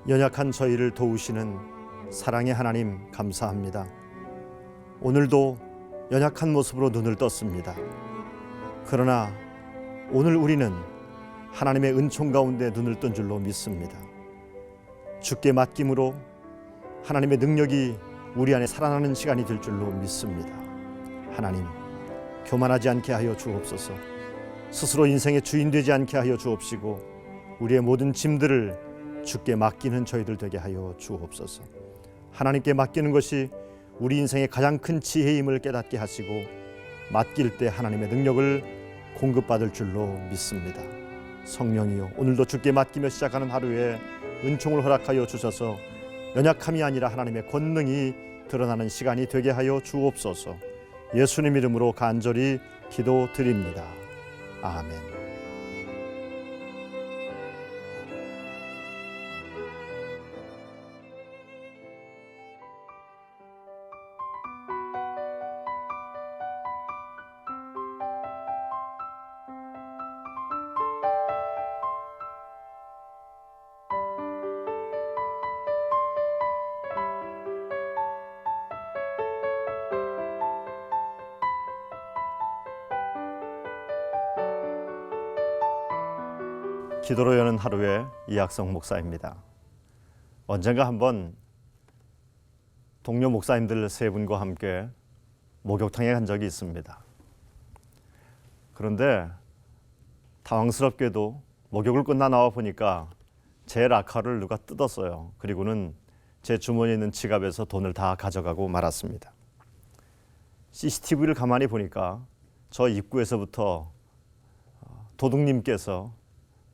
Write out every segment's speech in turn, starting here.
연약한 저희를 도우시는 사랑의 하나님 감사합니다. 오늘도 연약한 모습으로 눈을 떴습니다. 그러나 오늘 우리는 하나님의 은총 가운데 눈을 뜬 줄로 믿습니다. 주께 맡김으로 하나님의 능력이 우리 안에 살아나는 시간이 될 줄로 믿습니다. 하나님, 교만하지 않게 하여 주옵소서. 스스로 인생의 주인 되지 않게 하여 주옵시고 우리의 모든 짐들을 주께 맡기는 저희들 되게 하여 주옵소서. 하나님께 맡기는 것이 우리 인생의 가장 큰 지혜임을 깨닫게 하시고 맡길 때 하나님의 능력을 공급받을 줄로 믿습니다. 성령이여, 오늘도 주께 맡기며 시작하는 하루에 은총을 허락하여 주셔서 연약함이 아니라 하나님의 권능이 드러나는 시간이 되게 하여 주옵소서. 예수님 이름으로 간절히 기도드립니다. 아멘. 기도로 여는 하루의 이학성 목사입니다. 언젠가 한번 동료 목사님들 세 분과 함께 목욕탕에 간 적이 있습니다. 그런데 당황스럽게도 목욕을 끝나 나와 보니까 제 락커를 누가 뜯었어요. 그리고는 제 주머니에 있는 지갑에서 돈을 다 가져가고 말았습니다. CCTV를 가만히 보니까 저 입구에서부터 도둑님께서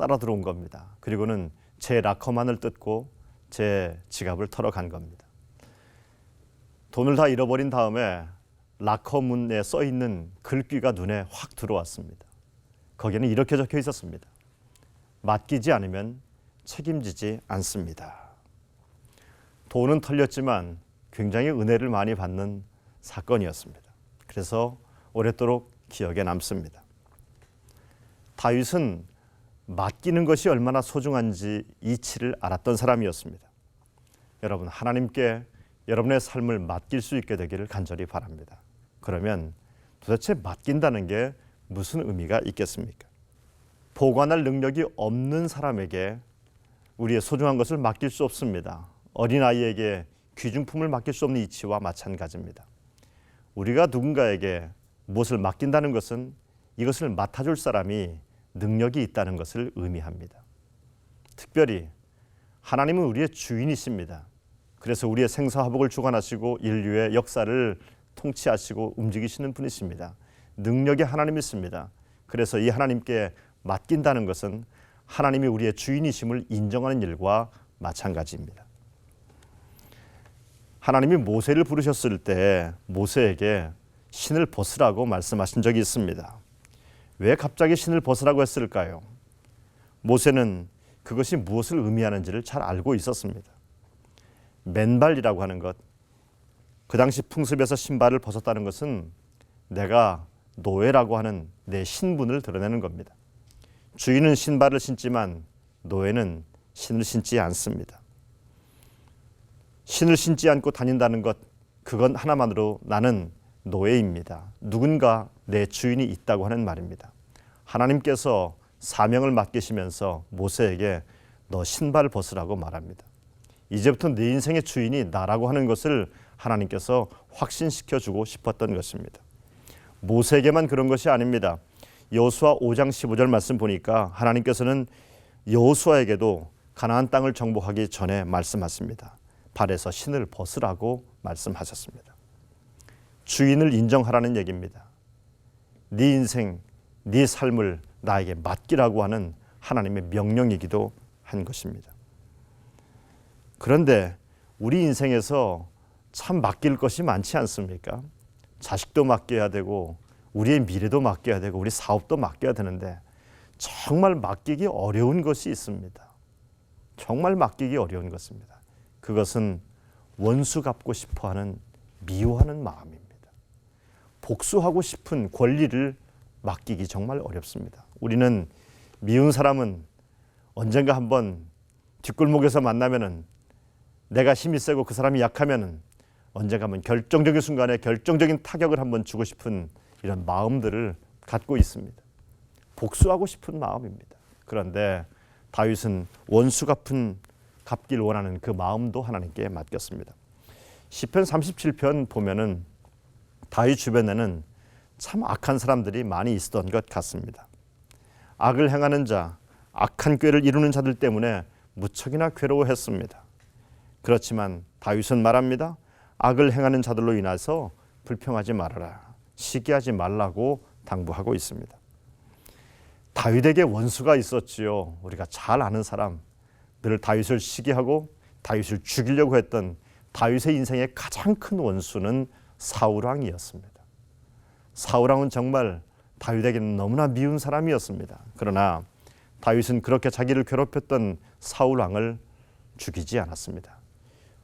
따라 들어온 겁니다. 그리고는 제 락커만을 뜯고 제 지갑을 털어간 겁니다. 돈을 다 잃어버린 다음에 락커 문에 써 있는 글귀가 눈에 확 들어왔습니다. 거기에는 이렇게 적혀 있었습니다. 맡기지 않으면 책임지지 않습니다. 돈은 털렸지만 굉장히 은혜를 많이 받는 사건이었습니다. 그래서 오랫도록 기억에 남습니다. 다윗은 맡기는 것이 얼마나 소중한지 이치를 알았던 사람이었습니다. 여러분, 하나님께 여러분의 삶을 맡길 수 있게 되기를 간절히 바랍니다. 그러면 도대체 맡긴다는 게 무슨 의미가 있겠습니까? 보관할 능력이 없는 사람에게 우리의 소중한 것을 맡길 수 없습니다. 어린아이에게 귀중품을 맡길 수 없는 이치와 마찬가지입니다. 우리가 누군가에게 무엇을 맡긴다는 것은 이것을 맡아줄 사람이 능력이 있다는 것을 의미합니다. 특별히 하나님은 우리의 주인이십니다. 그래서 우리의 생사화복을 주관하시고 인류의 역사를 통치하시고 움직이시는 분이십니다. 능력이 하나님이십니다. 그래서 이 하나님께 맡긴다는 것은 하나님이 우리의 주인이심을 인정하는 일과 마찬가지입니다. 하나님이 모세를 부르셨을 때 모세에게 신을 벗으라고 말씀하신 적이 있습니다. 왜 갑자기 신을 벗으라고 했을까요? 모세는 그것이 무엇을 의미하는지를 잘 알고 있었습니다. 맨발이라고 하는 것, 그 당시 풍습에서 신발을 벗었다는 것은 내가 노예라고 하는 내 신분을 드러내는 겁니다. 주인은 신발을 신지만 노예는 신을 신지 않습니다. 신을 신지 않고 다닌다는 것, 그건 하나만으로 나는 노예입니다. 누군가 내 주인이 있다고 하는 말입니다. 하나님께서 사명을 맡기시면서 모세에게 너 신발을 벗으라고 말합니다. 이제부터 내 인생의 주인이 나라고 하는 것을 하나님께서 확신시켜주고 싶었던 것입니다. 모세에게만 그런 것이 아닙니다. 여호수아 5장 15절 말씀 보니까 하나님께서는 여호수아에게도 가나안 땅을 정복하기 전에 말씀하십니다. 발에서 신을 벗으라고 말씀하셨습니다. 주인을 인정하라는 얘기입니다. 네 인생, 네 삶을 나에게 맡기라고 하는 하나님의 명령이기도 한 것입니다. 그런데 우리 인생에서 참 맡길 것이 많지 않습니까? 자식도 맡겨야 되고 우리의 미래도 맡겨야 되고 우리 사업도 맡겨야 되는데 정말 맡기기 어려운 것이 있습니다. 정말 맡기기 어려운 것입니다. 그것은 원수 갚고 싶어하는 미워하는 마음입니다. 복수하고 싶은 권리를 맡기기 정말 어렵습니다. 우리는 미운 사람은 언젠가 한번 뒷골목에서 만나면은 내가 힘이 세고 그 사람이 약하면은 언젠가면 결정적인 순간에 결정적인 타격을 한번 주고 싶은 이런 마음들을 갖고 있습니다. 복수하고 싶은 마음입니다. 그런데 다윗은 원수 갚길 원하는 그 마음도 하나님께 맡겼습니다. 시편 37편 보면은 다윗 주변에는 참 악한 사람들이 많이 있었던 것 같습니다. 악을 행하는 자, 악한 꾀를 이루는 자들 때문에 무척이나 괴로워했습니다. 그렇지만 다윗은 말합니다. 악을 행하는 자들로 인해서 불평하지 말아라, 시기하지 말라고 당부하고 있습니다. 다윗에게 원수가 있었지요. 우리가 잘 아는 사람, 늘 다윗을 시기하고 다윗을 죽이려고 했던 다윗의 인생의 가장 큰 원수는 사울왕이었습니다. 사울왕은 정말 다윗에게는 너무나 미운 사람이었습니다. 그러나 다윗은 그렇게 자기를 괴롭혔던 사울왕을 죽이지 않았습니다.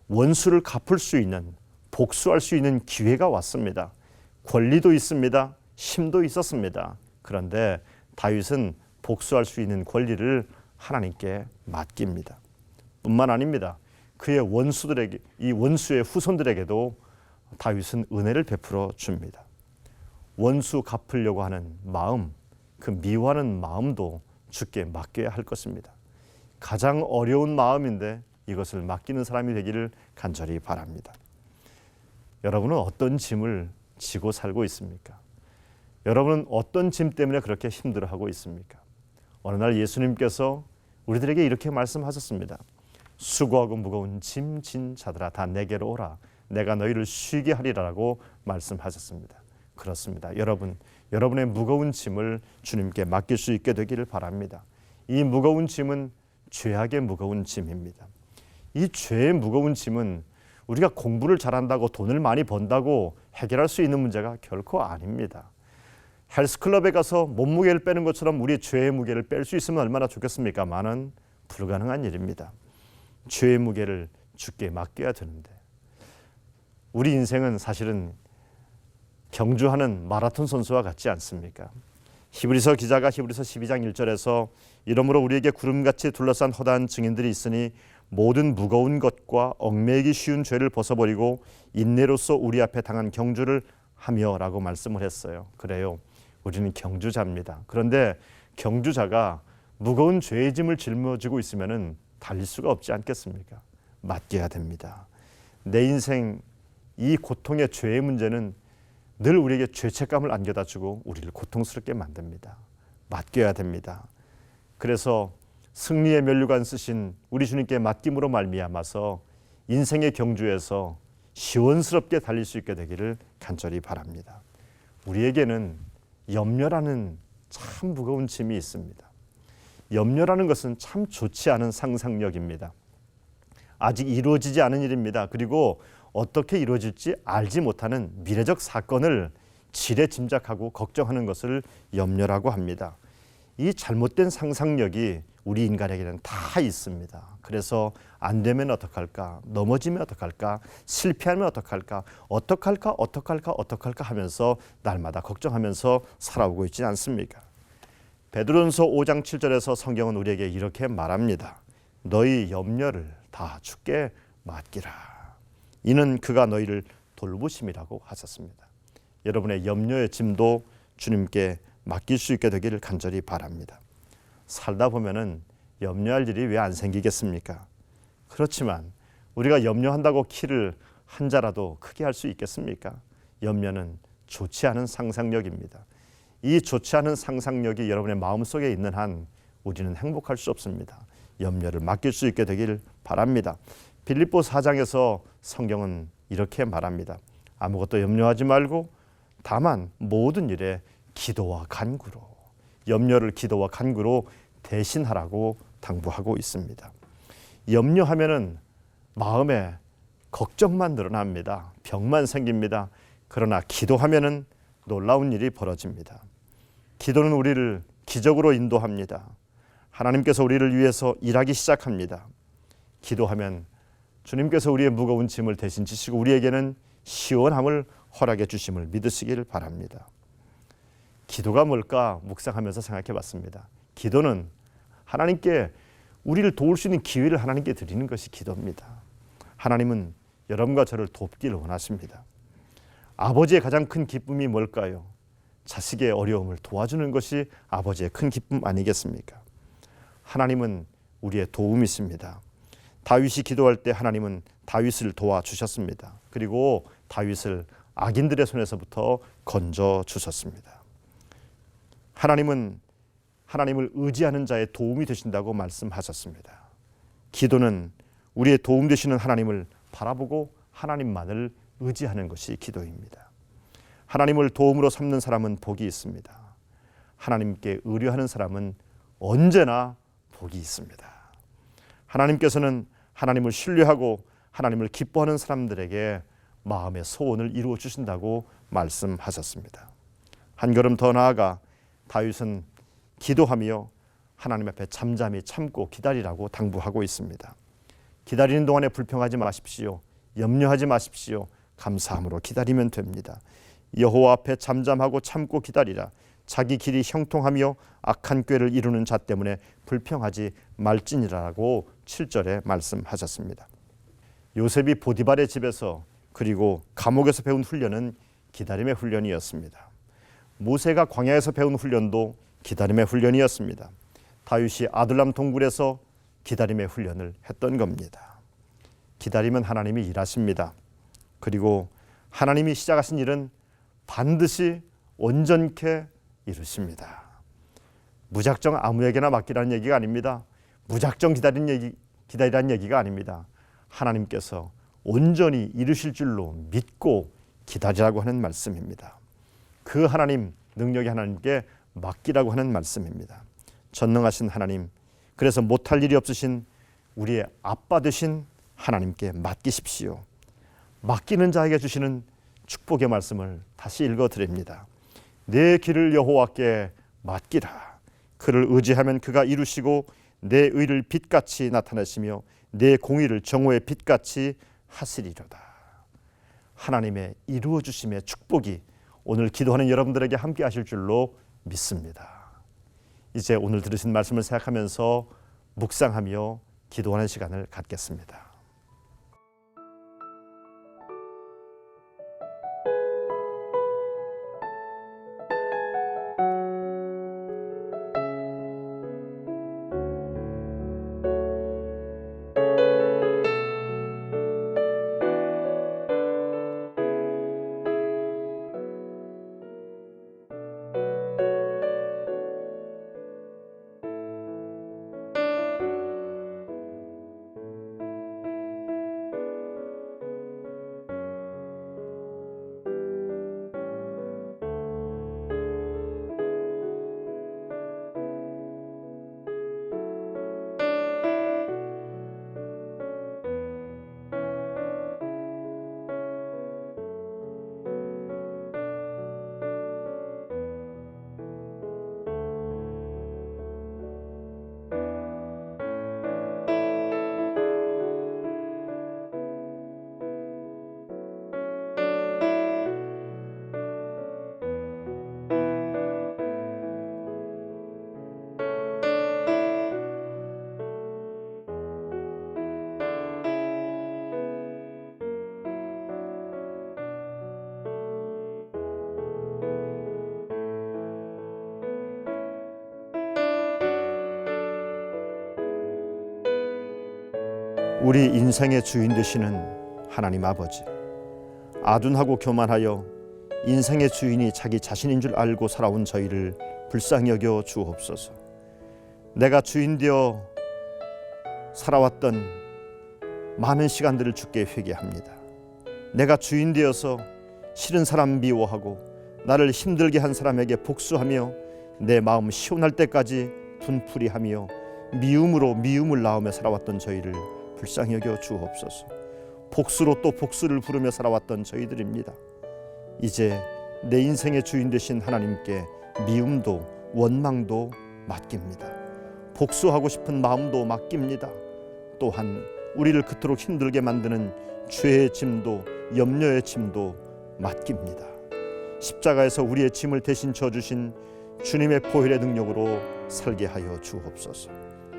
원수를 갚을 수 있는, 복수할 수 있는 기회가 왔습니다. 권리도 있습니다. 힘도 있었습니다. 그런데 다윗은 복수할 수 있는 권리를 하나님께 맡깁니다. 뿐만 아닙니다. 그의 원수들에게, 이 원수의 후손들에게도 다윗은 은혜를 베풀어 줍니다. 원수 갚으려고 하는 마음, 그 미워하는 마음도 주께 맡겨야 할 것입니다. 가장 어려운 마음인데 이것을 맡기는 사람이 되기를 간절히 바랍니다. 여러분은 어떤 짐을 지고 살고 있습니까? 여러분은 어떤 짐 때문에 그렇게 힘들어하고 있습니까? 어느 날 예수님께서 우리들에게 이렇게 말씀하셨습니다. 수고하고 무거운 짐 진 자들아 다 내게로 오라. 내가 너희를 쉬게 하리라고 말씀하셨습니다. 그렇습니다. 여러분의 무거운 짐을 주님께 맡길 수 있게 되기를 바랍니다. 이 무거운 짐은 죄악의 무거운 짐입니다. 이 죄의 무거운 짐은 우리가 공부를 잘한다고 돈을 많이 번다고 해결할 수 있는 문제가 결코 아닙니다. 헬스클럽에 가서 몸무게를 빼는 것처럼 우리의 죄의 무게를 뺄 수 있으면 얼마나 좋겠습니까만은 불가능한 일입니다. 죄의 무게를 주께 맡겨야 되는데 우리 인생은 사실은 경주하는 마라톤 선수와 같지 않습니까? 히브리서 기자가 히브리서 12장 1절에서 이러므로 우리에게 구름같이 둘러싼 허다한 증인들이 있으니 모든 무거운 것과 얽매이기 쉬운 죄를 벗어버리고 인내로써 우리 앞에 당한 경주를 하며라고 말씀을 했어요. 그래요. 우리는 경주자입니다. 그런데 경주자가 무거운 죄의 짐을 짊어지고 있으면은 달릴 수가 없지 않겠습니까? 맡겨야 됩니다. 내 인생 이 고통의 죄의 문제는 늘 우리에게 죄책감을 안겨다 주고 우리를 고통스럽게 만듭니다. 맡겨야 됩니다. 그래서 승리의 면류관 쓰신 우리 주님께 맡김으로 말미암아서 인생의 경주에서 시원스럽게 달릴 수 있게 되기를 간절히 바랍니다. 우리에게는 염려라는 참 무거운 짐이 있습니다. 염려라는 것은 참 좋지 않은 상상력입니다. 아직 이루어지지 않은 일입니다. 그리고 어떻게 이루어질지 알지 못하는 미래적 사건을 지레 짐작하고 걱정하는 것을 염려라고 합니다. 이 잘못된 상상력이 우리 인간에게는 다 있습니다. 그래서 안 되면 어떡할까? 넘어지면 어떡할까? 실패하면 어떡할까? 어떡할까 하면서 날마다 걱정하면서 살아오고 있지 않습니까? 베드로전서 5장 7절에서 성경은 우리에게 이렇게 말합니다. 너희 염려를 다 주께 맡기라. 이는 그가 너희를 돌보심이라고 하셨습니다. 여러분의 염려의 짐도 주님께 맡길 수 있게 되기를 간절히 바랍니다. 살다 보면은 염려할 일이 왜 안 생기겠습니까? 그렇지만 우리가 염려한다고 키를 한 자라도 크게 할 수 있겠습니까? 염려는 좋지 않은 상상력입니다. 이 좋지 않은 상상력이 여러분의 마음속에 있는 한 우리는 행복할 수 없습니다. 염려를 맡길 수 있게 되기를 바랍니다. 빌립보 4장에서 성경은 이렇게 말합니다. 아무것도 염려하지 말고 다만 모든 일에 기도와 간구로, 염려를 기도와 간구로 대신하라고 당부하고 있습니다. 염려하면은 마음에 걱정만 늘어납니다. 병만 생깁니다. 그러나 기도하면은 놀라운 일이 벌어집니다. 기도는 우리를 기적으로 인도합니다. 하나님께서 우리를 위해서 일하기 시작합니다. 기도하면 주님께서 우리의 무거운 짐을 대신 지시고 우리에게는 시원함을 허락해 주심을 믿으시기를 바랍니다. 기도가 뭘까 묵상하면서 생각해 봤습니다. 기도는 하나님께 우리를 도울 수 있는 기회를 하나님께 드리는 것이 기도입니다. 하나님은 여러분과 저를 돕기를 원하십니다. 아버지의 가장 큰 기쁨이 뭘까요? 자식의 어려움을 도와주는 것이 아버지의 큰 기쁨 아니겠습니까? 하나님은 우리의 도움이십니다. 다윗이 기도할 때 하나님은 다윗을 도와주셨습니다. 그리고 다윗을 악인들의 손에서부터 건져주셨습니다. 하나님은 하나님을 의지하는 자의 도움이 되신다고 말씀하셨습니다. 기도는 우리의 도움 되시는 하나님을 바라보고 하나님만을 의지하는 것이 기도입니다. 하나님을 도움으로 삼는 사람은 복이 있습니다. 하나님께 의뢰하는 사람은 언제나 복이 있습니다. 하나님께서는 하나님을 신뢰하고 하나님을 기뻐하는 사람들에게 마음의 소원을 이루어 주신다고 말씀하셨습니다. 한 걸음 더 나아가 다윗은 기도하며 하나님 앞에 잠잠히 참고 기다리라고 당부하고 있습니다. 기다리는 동안에 불평하지 마십시오. 염려하지 마십시오. 감사함으로 기다리면 됩니다. 여호와 앞에 잠잠하고 참고 기다리라. 자기 길이 형통하며 악한 꾀를 이루는 자 때문에 불평하지 말지니라고 7절에 말씀하셨습니다. 요셉이 보디발의 집에서 그리고 감옥에서 배운 훈련은 기다림의 훈련이었습니다. 모세가 광야에서 배운 훈련도 기다림의 훈련이었습니다. 다윗이 아둘람 동굴에서 기다림의 훈련을 했던 겁니다. 기다리면 하나님이 일하십니다. 그리고 하나님이 시작하신 일은 반드시 온전케 이루십니다. 무작정 아무에게나 맡기라는 얘기가 아닙니다. 무작정 기다리라는 얘기가 아닙니다. 하나님께서 온전히 이루실 줄로 믿고 기다리라고 하는 말씀입니다. 그 하나님, 능력의 하나님께 맡기라고 하는 말씀입니다. 전능하신 하나님, 그래서 못할 일이 없으신 우리의 아빠 되신 하나님께 맡기십시오. 맡기는 자에게 주시는 축복의 말씀을 다시 읽어드립니다. 내 길을 여호와께 맡기라. 그를 의지하면 그가 이루시고 내 의를 빛같이 나타내시며 내 공의를 정오의 빛같이 하시리로다. 하나님의 이루어 주심의 축복이 오늘 기도하는 여러분들에게 함께 하실 줄로 믿습니다. 이제 오늘 들으신 말씀을 생각하면서 묵상하며 기도하는 시간을 갖겠습니다. 우리 인생의 주인 되시는 하나님 아버지, 아둔하고 교만하여 인생의 주인이 자기 자신인 줄 알고 살아온 저희를 불쌍히 여겨 주옵소서. 내가 주인 되어 살아왔던 많은 시간들을 주께 회개합니다. 내가 주인 되어서 싫은 사람 미워하고 나를 힘들게 한 사람에게 복수하며 내 마음 시원할 때까지 분풀이하며 미움으로 미움을 낳으며 살아왔던 저희를 불쌍히 여겨 주옵소서. 복수로 또 복수를 부르며 살아왔던 저희들입니다. 이제 내 인생의 주인 되신 하나님께 미움도 원망도 맡깁니다. 복수하고 싶은 마음도 맡깁니다. 또한 우리를 그토록 힘들게 만드는 죄의 짐도 염려의 짐도 맡깁니다. 십자가에서 우리의 짐을 대신 져주신 주님의 보혈의 능력으로 살게 하여 주옵소서.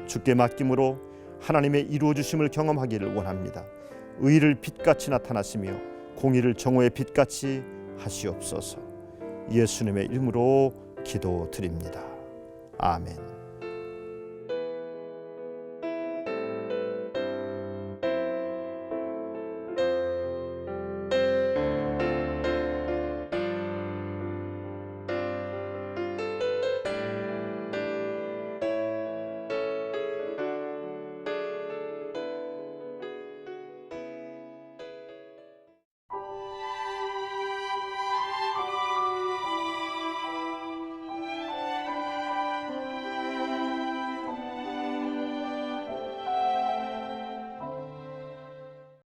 주께 맡김으로 하나님의 이루어 주심을 경험하기를 원합니다. 의를 빛같이 나타나시며 공의를 정오의 빛같이 하시옵소서. 예수님의 이름으로 기도드립니다. 아멘.